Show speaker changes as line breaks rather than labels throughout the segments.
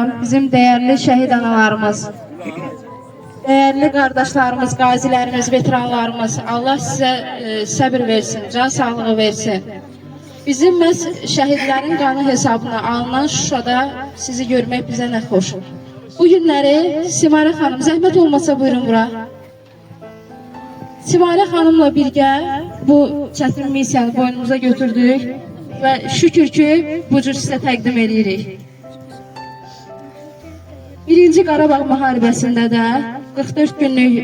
muhtaram, bizim değerli şəhid analarımız, değerli qardaşlarımız, qazilərimiz, veteranlarımız, Allah sizə səbir versin, can sağlığı versin. Bizim məhz şəhidlərin qanı hesabına alınan Şuşada sizi görmək bizə nə xoş. Bu günləri Simarə xanım, zəhmət olmasa buyurun bura. Simarə xanımla birgə bu çətin missiyanı boynumuza götürdük və şükür ki, bu cür sizə təqdim edirik. Birinci Qarabağ müharibəsində də 44 günlük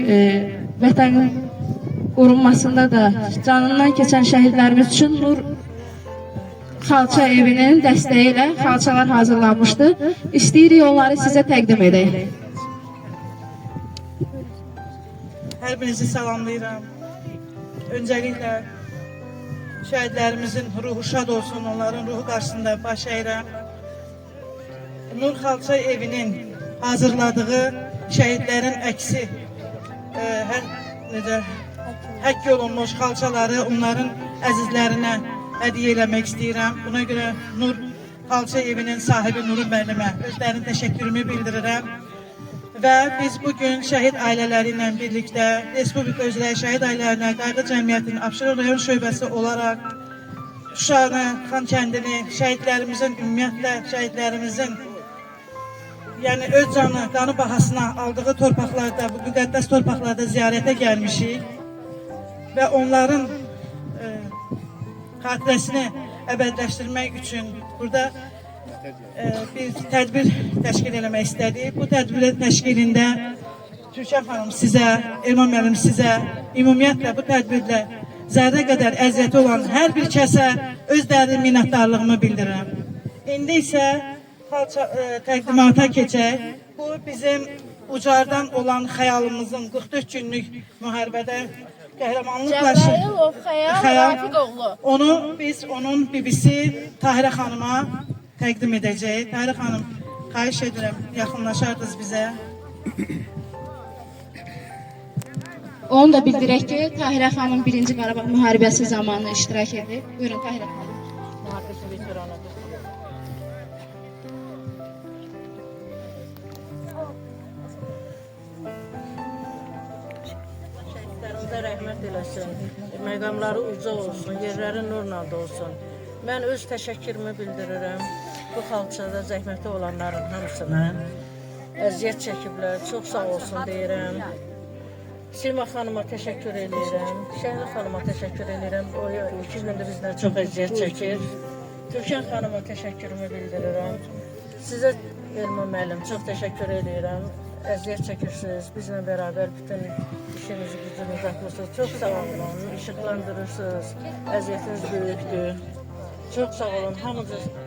vətənin qorunmasında da canından keçən şəhidlərimiz üçün Nur Xalça evinin dəstəyi ilə xalçalar hazırlanmışdı. İstəyirik onları sizə təqdim edək.
Hər birinizi salamlayıram. Öncəliklə şəhidlərimizin ruhu şad olsun, onların ruhu qarşısında baş əyirəm. Nur Xalça evinin hazırladığı şəhidlərin əksi, həkk olunmuş xalçaları onların əzizlərinə hədiyyə eləmək istəyirəm. Buna görə Nur Xalça evinin sahibi Nurun müəllimə özlərinin təşəkkürümü bildirirəm. Və biz bugün şəhid ailələri ilə birlikdə Respublika üzrə şəhid ailələrinə Qayğı Cəmiyyətinin Abşeron rayon şöbəsi olaraq Şuşanı, Xankəndini, şəhidlərimizin, ümumiyyətlə şəhidlərimizin yəni öz canı, qanı bahasına aldığı torpaqlarda, bu müqəddəs torpaqlarda ziyarətə gəlmişik və onların xatirəsini əbədləşdirmək üçün burada bir tədbir təşkil eləmək istədik. Bu tədbirin təşkilində Türkan xanım sizə, Elman müəllim sizə, ümumiyyətlə bu tədbirlə zərrə qədər əziyyəti olan hər bir kəsə öz dərin minnətdarlığımı bildirirəm. İndi isə təqdimata keçək. Bu bizim ucardan olan xəyalımızın 44 günlük müharibədə qəhrəmanlıqla onu biz onun bibisi Tahirə xanıma təqdim edəcəyik. Tahirə xanım, xahiş edirəm, yaxınlaşardınız bizə.
Onu da bildirək ki, Tahirə xanım 1-ci Qarabağ müharibəsi zamanı iştirak edib. Buyurun Tahirə xanım.
Rəhmət eləsin, məqamları uca olsun, yerləri nurla dolsun. Mən öz təşəkkürümü bildirirəm bu xalçada zəhməti olanların hamısına. Əziyyət çəkiblər, çox sağ olsun deyirəm. Sima xanıma təşəkkür edirəm, Şəhlə xanıma təşəkkür edirəm. O 2 gündür bizdən çox əziyyət çəkir. Türkan xanıma təşəkkürümü bildirirəm. Sizə Elman müəllim çox təşəkkür edirəm. Əziyyət çəkirsiniz, bizlə bərabər bütün işinizi, gücünüzü atmışsınız. Çox sağ olun, işıqlandırırsınız, əziyyətiniz böyükdür. Çox sağ olun,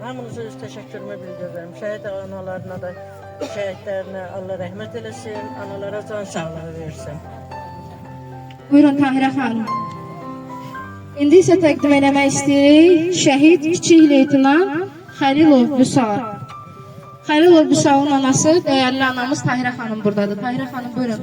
hamınıza öz təşəkkürümü bildirirəm. Şəhid analarına da, şəhidlərinə Allah rəhmət eləsin, analara can sağlığı versin.
Buyurun Tahirə xanım. İndi isə təqdim eləmək istəyirik şəhid kiçik leytenant Xəlilov Vüsal. Xəlilov Vüsalın anası, değerli anamız Tahirə xanım buradadır. Tahirə xanım buyurun.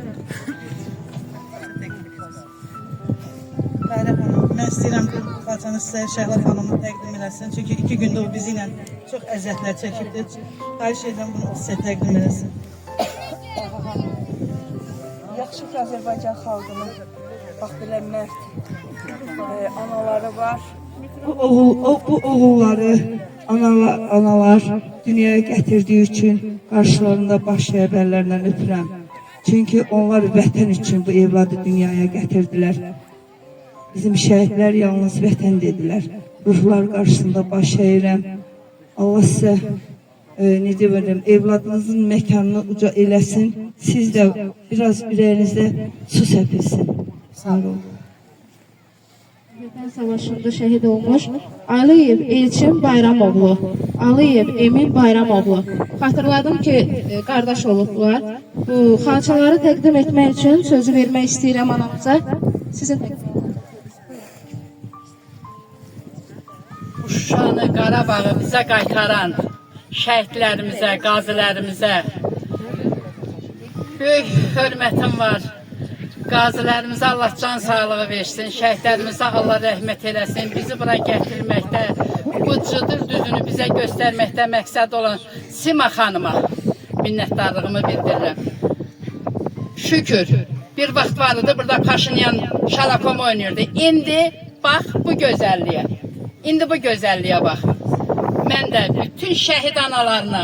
Tahirə xanım, mən istəyirəm ki, xalçanı sizə Şəhlə xanımı təqdim eləsin. Çünki 2 gündə o bizi ilə çox əziyyətlər çəkibdir. Xahiş edirəm bunu sizə təqdim eləsin.
Yaxşı ki, Azərbaycan xalqının bax belə mərd anaları var.
Bu oğulları analar dünyaya gətirdiyi üçün qarşılarında baş rəhbərlərlə öpürəm. Çünki onlar vətən üçün bu evladı dünyaya gətirdilər. Bizim şəhidlər yalnız vətən dedilər. Ruhlar qarşısında baş əyirəm. Allah sizə necə verirəm, evladınızın məkanını uca eləsin. Siz də biraz ürəyinizdə su səpilsin. Sağ olun.
Vətən savaşında şəhid olmuş Aliyev Elçin Bayramoğlu, Aliyev Emin Bayramoğlu. Xatırladım ki, qardaş olublar. Bu xalçaları təqdim etmək üçün sözü vermək istəyirəm anamıza. Sizin təqdim.
Şuşanı, Qarabağı bizə qaytaran şəhidlərimizə, qazilərimizə böyük hörmətim var. Qazilərimizə Allah can sağlığı versin, şəhidlərimizə Allah rəhmət eləsin. Bizi bura gətirməkdə, bu cıdır düzünü bizə göstərməkdə məqsəd olan Sima xanıma, minnətdarlığımı bildirirəm. Şükür. Bir vaxt var idi, burada Paşinyan şalakom oynayırdı. İndi bax bu gözəlliyə. İndi bu gözəlliyə bax. Mən də bütün şəhid analarına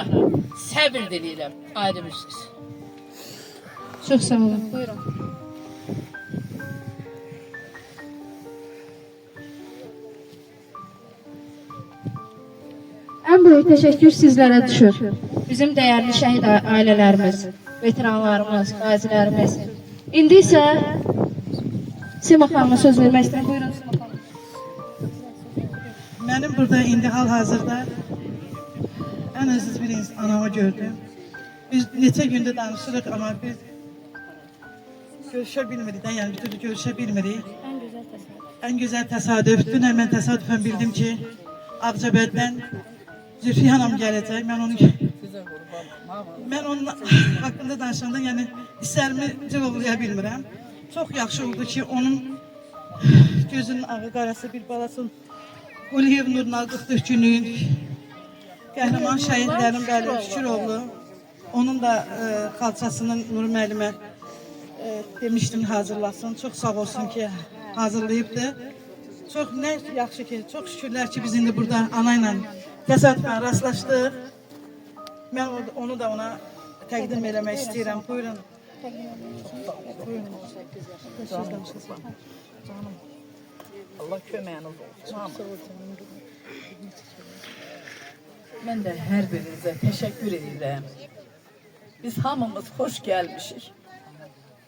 səbir diləyirəm. Ayrı bir söz.
Çox sağ olun. Buyurun. En büyük teşekkür sizlere düşür. Bizim değerli şehit ailelerimiz, veteranlarımız, gazilerimiz. İndi ise Sima Hanım'a söz vermek istedim. Buyurun Sima Hanım.
Benim burada indi hal-hazırda en aziz bir anamı gördüm. Biz neçə gündə danışırıq, amma biz görüşə bilmirik, yəni bir türlü görüşə bilmirik. En güzel təsadüf. Dünən mən təsadüfən bildim ki, Ağcabəddən Zülfiyə Hanım gələcək. Mən onun haqqında danışanda, yəni hisslərimi cıvıqlaya bilmirəm. Çox yaxşı oldu ki, onun gözünün ağı qarası bir balasın. Quliyev Nurna 44 günlük qəhrəman şəhidlərin bəli Şüküroğlu. Onun da xalçasının Nur müəllimə demişdim hazırlasın. Çok sağ olsun ki hazırlayıbdı. Çok ne yaxşı ki, çok şükürler ki biz indi burada anayla təsadüfən rastlaşdıq. Ben onu da ona təqdim eləmək istəyirəm. Buyurun. Buyurun.
Allah köməyiniz olsun. Mən də hər birinizə təşəkkür edirəm. Biz hamımız xoş gəlmişik.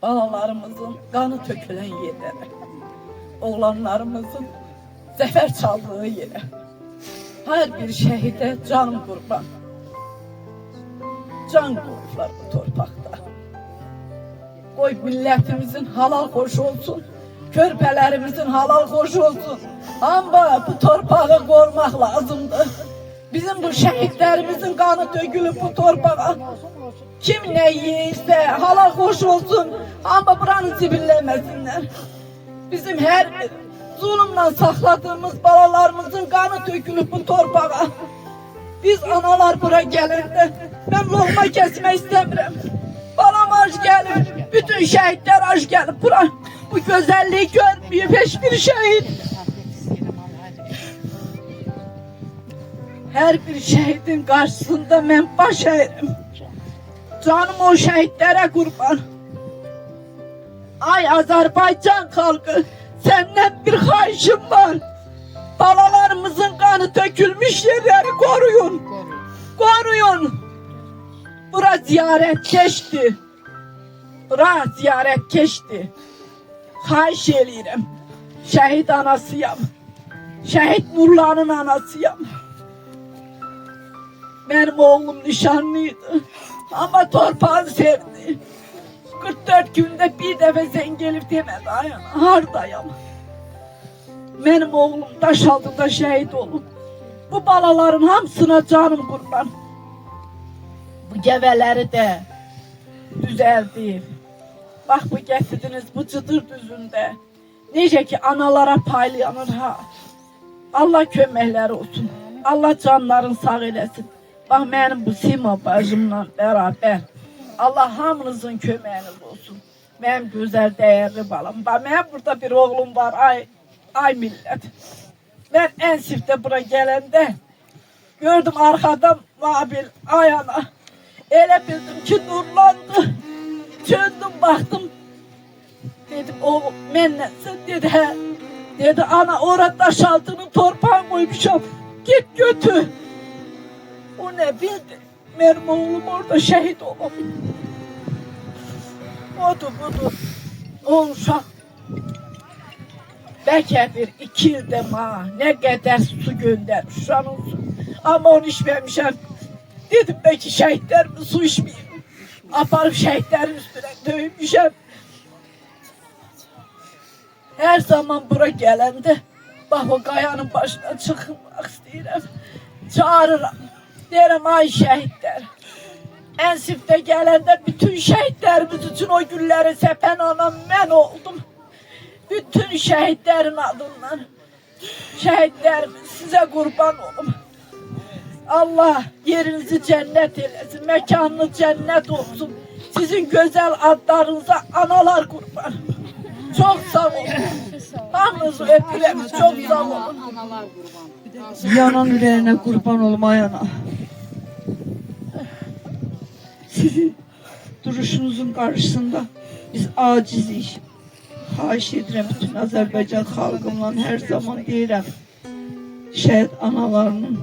Balalarımızın qanı tökülən yerlərə, oğlanlarımızın zəfər çaldığı yerə. Hər bir şəhidə canım qurban. Can qoyublar bu torpaqda. Qoy millətimizin halal xoş olsun, körpələrimizin halal xoş olsun. Amma bu torpağı qorumaq lazımdır. Bizim bu şəhidlərimizin qanı dökülüb bu torpağa. Kim ne yiyirse halal hoş olsun ama buranı zibilləməsinlər. Bizim her bir zulümle sakladığımız balalarımızın kanı dökülüp bu torpağa. Biz analar bura gelende ben lokma kesmek istemiyorum. Balam aç gelir, bütün şehitler aç gelir bura. Bu güzelliği görmüyor hiçbir şehit. Her bir şehidin karşısında ben baş eğrim. Canım o şehitlere kurban. Ay Azerbaycan halkı, senden bir hayşım var. Balalarımızın kanı dökülmüş yerleri koruyun. Koruyun. Bura ziyaret geçti. Bura ziyaret geçti. Hayş eləyirəm. Şehit anasıyam. Şehit Nurlan'ın anasıyam. Benim oğlum nişanlıydı. Ama torpağı sevdi. 44 günde bir defa sen gelip demedi ayağına. Hardayam. Benim oğlum taş altında şehit olup. Bu balaların hamısına canım kurban. Bu geveleri de düzeldi. Bak bu getirdiniz bu Cıdır düzünde. Nece ki analara paylayanır ha. Allah köməkləri olsun. Allah canların sağ eləsin. Bax mənim bu Sima bacımla beraber Allah hamınızın köməyiniz olsun. Mənim gözəl dəyərli balam. Bax mənim burada bir oğlum var ay millət. Ben Ensif'te bura gələndə gördüm arkadan Vabil ay ana. Elə bildim ki nurlandı. Çöndüm baktım. Dedim oğlum mənlənsə dedi hə. Dedi ana orada taş altının torpağını koymuşam. Git götür. O ne bildi? Benim oğlum orada şehit olabilir. Odur budur. O uşaq. Belki bir 2 ildə ne kadar su göndermiş uşağın olsun. Ama onu içmemişəm. Dedim belki şehitlerimi su içmeyeyim. Aparıp şehitlerin üstüne dövmüşəm. Her zaman bura gelende bak o kayanın başına çıkmak istəyirəm. Çağırıram. Derim ay şehitler. Ensif'te gelende bütün şehitlerimiz için o gülleri sepen anam ben oldum. Bütün şehitlerin adından. Şehitlerimiz size kurban olum. Allah yerinizi cennet eylesin. Mekanınız cennet olsun. Sizin güzel adlarınıza analar kurban. Çok sağ olun. Hamınızı öpürüm. Çok sağ olun.
Yanan yüreğine kurban olmayana. Sizin duruşunuzun karşısında biz acizik. Xahiş edirəm bütün Azərbaycan xalqımla hər zaman deyirəm. Şəhid analarının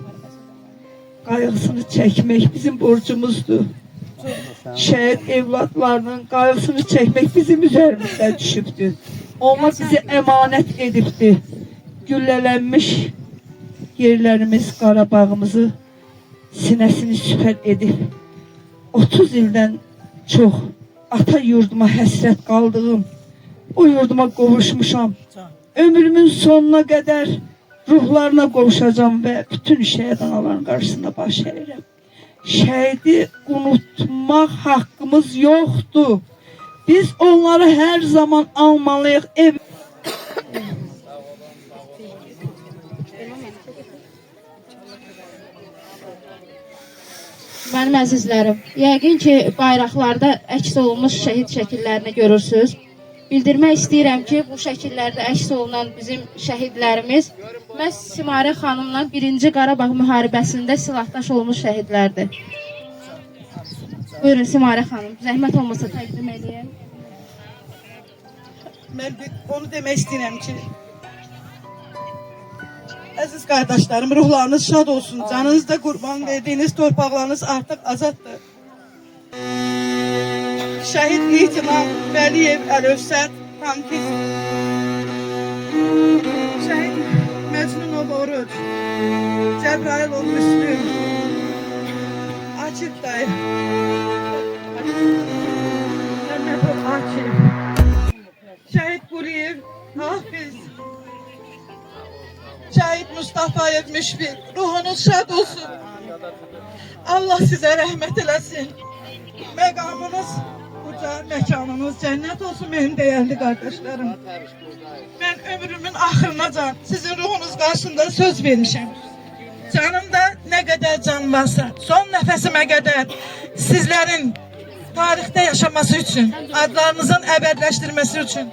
qayğısını çəkmək bizim borcumuzdur. Şəhid evladlarının qayğısını çəkmək bizim üzərimizdə düşübdür. Onlar bizi əmanət edibdir. Güllələnmiş yerlərimiz, Qarabağımızı sinəsini süpər edib. 30 ildən çox ata yurduma həsrət qaldığım, o yurduma qovuşmuşam. Ömrümün sonuna qədər ruhlarına qovuşacağım və bütün şəhid anaların qarşısında baş əyirəm. Şəhidi unutmaq haqqımız yoxdur. Biz onları hər zaman almalıyıq.
Mənim əzizlərim, yəqin ki, bayraqlarda əks olunmuş şəhid şəkillərini görürsünüz. Bildirmək istəyirəm ki, bu şəkillərdə əks olunan bizim şəhidlərimiz məhz Simarə xanımla 1-ci Qarabağ müharibəsində silahdaş olmuş şəhidlərdir. Buyurun Simarə xanım, zəhmət olmasa təqdim edeyim.
Mən onu demək istəyirəm ki, əziz qardaşlarım, ruhlarınız şad olsun. Canınız da qurban verdiyiniz torpaqlarınız artıq azaddır. Şəhid İtimam Vəliyev Əlövsət, Tankiz, Şəhid Məcnunov Oruc, Cəbrailov Müslüm, Akif dayı, Məhmədov Akif, Şəhid Quliyev, Hafiz, Şəhid Mustafayev Müşfiq, ruhunuz şad olsun. Allah sizə rəhmət eləsin. Məqamınız uca, məkanınız cənnət olsun mənim dəyərli qardaşlarım. Mən ömrümün axırınacan sizin ruhunuz qarşısında söz vermişəm. Canımda nə qədər can varsa, son nəfəsimə qədər sizlərin tarixdə yaşaması üçün, adlarınızın əbədləşdirməsi üçün,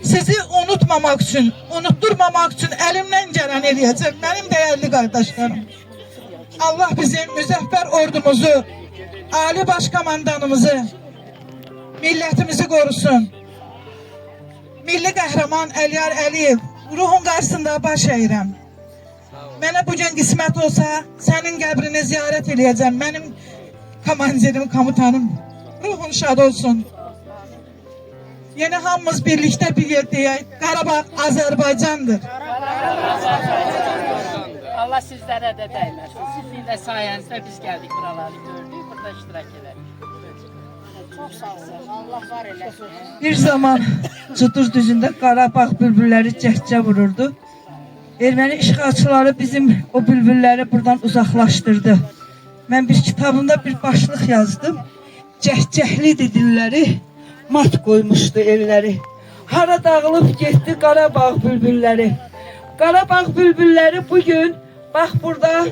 sizi unutmamaq üçün, unutturmamaq üçün əlimdən gələn eləyəcəm, mənim dəyərli qardaşlarım. Allah bizim müzəffər ordumuzu, Ali Başkomandanımızı, millətimizi qorusun. Milli qəhrəman Əliyar Əliyev, ruhun qarşısında baş əyirəm. Mənə bugün qismət olsa, sənin qəbrini ziyarət eləyəcəm, mənim komandirim, komutanım. Ruhun şad olsun. Yine hamımız birlikte bir yerdeyik. Qarabağ Azərbaycandır.
Allah sizlere de değmesin. Sizin de sayenizde biz geldik buraları gördük. Burada iştirak edelim. Çok sağ olun. Allah var eləsin.
Bir zaman Cudur düzündə Qarabağ bülbülləri cəhcə vururdu. Erməni işğalçıları bizim o bülbülləri buradan uzaqlaşdırdı. Mən bir kitabımda bir başlıq yazdım. Cəhcəhlidir dilləri, mat qoymuşdu elləri. Hara dağılıb getdi Qarabağ bülbülləri. Qarabağ bülbülləri bugün, bax burada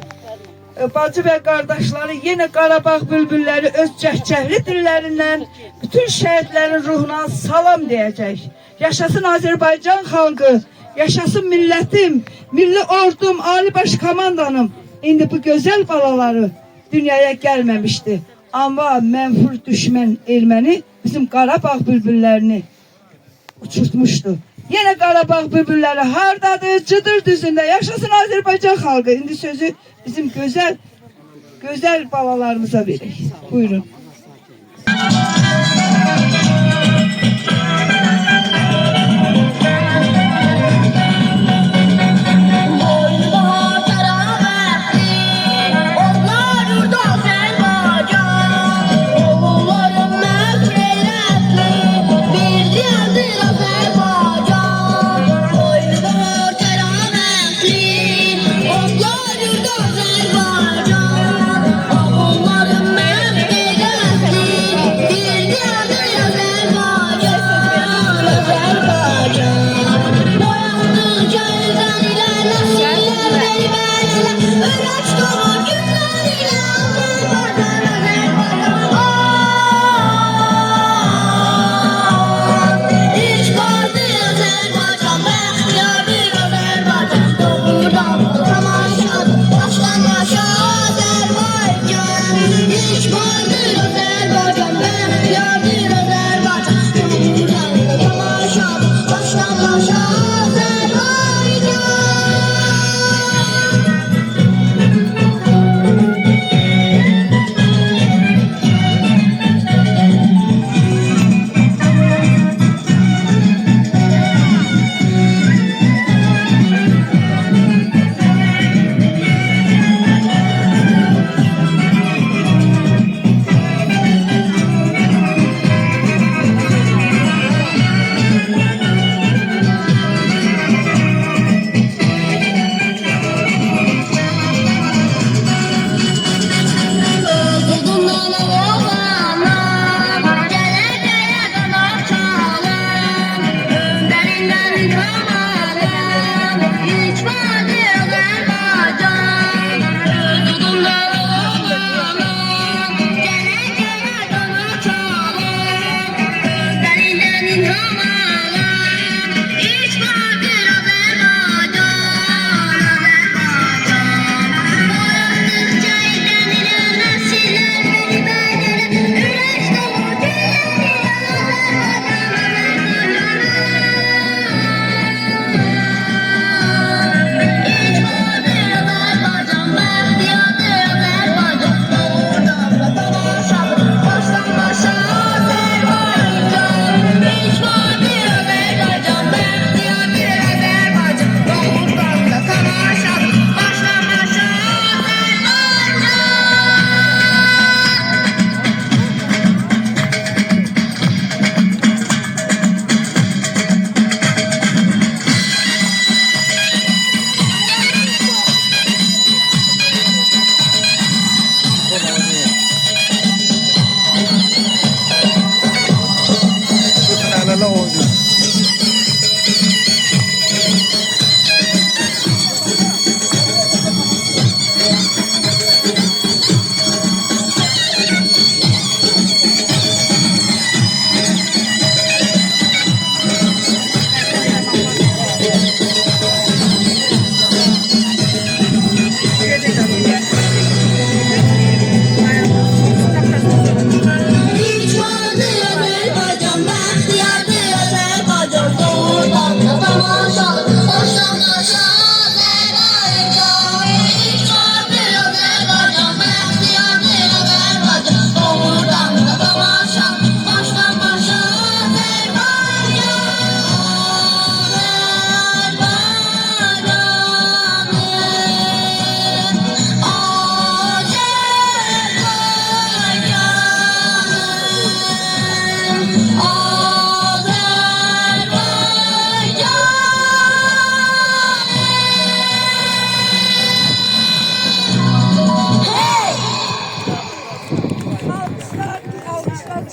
bacı və qardaşları yenə Qarabağ bülbülləri öz cəhcəhli dillərindən bütün şəhidlərin ruhuna salam deyəcək. Yaşasın Azərbaycan xalqı, yaşasın millətim, milli ordum, Ali Başkomandanım. İndi bu gözəl balaları dünyaya gəlməmişdi. Amma mənfur düşmən erməni bizim Qarabağ bülbüllərini uçurtmuşdu. Yenə Qarabağ bülbülləri hardadır? Cıdır düzündə. Yaşasın Azərbaycan xalqı. İndi sözü bizim gözəl balalarımıza verək. Buyurun.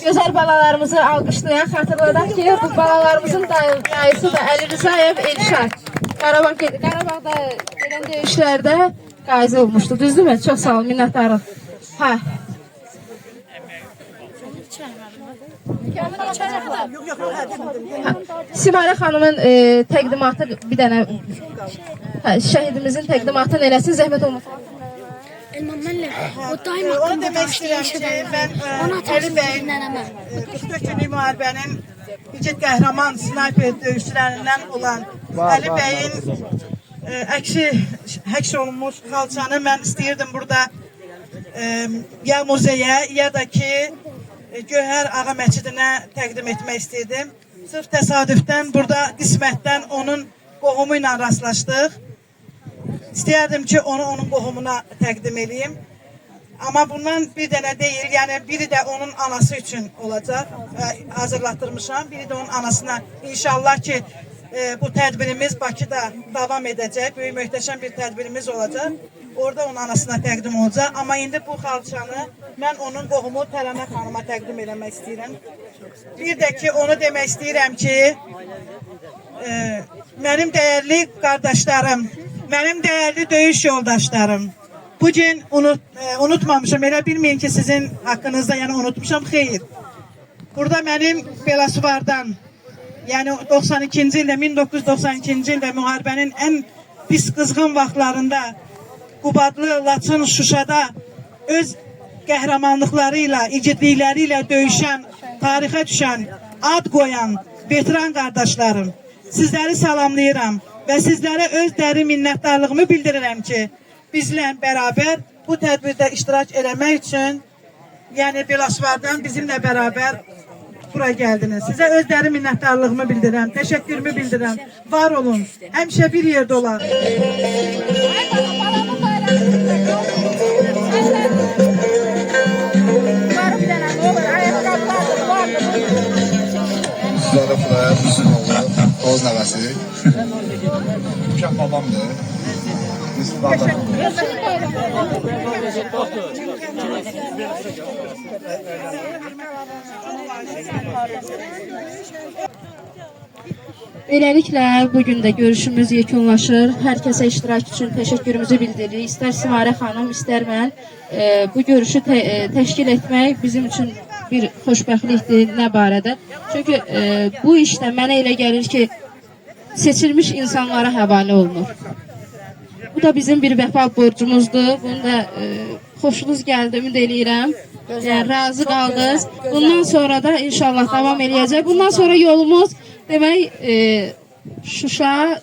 Gözəl balalarımızı alqışlayan xatırladaq ki, bu balalarımızın dayısı da Əli Rızayev Elşad. Qarabağda gələn döyüşlərdə qazi olmuşdu, düzdürmü? Çox sağ olun, minnətdarım. Hə. Simarə xanımın təqdimatı bir dənə şəhidimizin təqdimatını eləsin, zəhmət olmasın.
Elmamanla o daim
Onu demək istəyirəm ki, mən Əli bəyin 44 günlük müharibənin igid qəhrəman snayper döyüşçülərindən olan Əli bəyin həks olunmuş xalçanı mən istəyirdim burada ya muzeyə, ya da ki Gövhər Ağa Məscidinə təqdim etmək istəyirdim. Sırf təsadüfdən burada qismətdən onun qohumu ilə rastlaşdıq. İstəyərdim ki, onu onun qohumuna təqdim edeyim. Amma bundan bir dənə deyil, yəni biri də onun anası üçün olacaq. Hazırlatdırmışam, biri də onun anasına. İnşallah ki, bu tədbirimiz Bakıda davam edəcək. Böyük möhtəşəm bir tədbirimiz olacaq. Orada onun anasına təqdim olacaq. Amma indi bu xalçanı mən onun qohumu Tərənə xanıma təqdim eləmək istəyirəm. Bir də ki, onu demək istəyirəm ki, mənim dəyərli qardaşlarım, mənim dəyərli döyüş yoldaşlarım, bugün unutmamışım, elə bilməyin ki, sizin haqqınızda yəni unutmuşam, xeyr. Burada mənim Belasuvardan, yəni 92-ci ildə, 1992-ci ildə müharibənin ən pis qızğın vaxtlarında Qubadlı, Laçın, Şuşada öz qəhrəmanlıqları ilə, igidlikləri ilə döyüşən, tarixə düşən, ad qoyan veteran qardaşlarım, sizləri salamlayıram və sizlərə öz dərin minnətdarlığımı bildirirəm ki, bizlə bərabər bu tədbirdə iştirak eləmək üçün, yəni Belasuvardan bizimlə bərabər bura gəldiniz. Sizə öz dərin minnətdarlığımı bildirirəm, təşəkkürümü bildirirəm. Var olun, həmişə bir yerdə olaq.
Zara Fıraya, Müslüm oğlu, Oğuz nəvəsi. Uşaq babamdır. Müslüm babam.
Beləliklə, bugün də görüşümüz yekunlaşır. Hər kəsə iştirak üçün təşəkkürümüzü bildiririk. İstər Simarə xanım, istər mən. Bu görüşü təşkil etmək bizim üçün bir xoşbəxtlikdir, nə barədə. Çünki bu işdə mənə elə gəlir ki, seçilmiş insanlara həvalə olunur. Bu da bizim bir vəfa borcumuzdur. Bunu da xoşunuz gəldi, ümid eləyirəm. Razı qaldınız. Bundan sonra da inşallah davam eləyəcək. Bundan sonra yolumuz demək Şuşa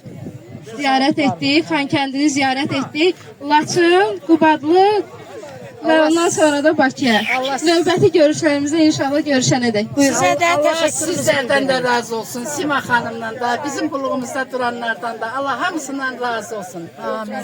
ziyarət etdik, Xankəndini ziyarət etdik, Laçın, Qubadlı və ondan sonra da Bakıya. Növbəti görüşlərimizdə inşallah görüşənədək.
Allah sizlərdən də razı olsun. Sima xanımdan da, bizim qulluğumuzda duranlardan da. Allah hamısından razı olsun. Amin.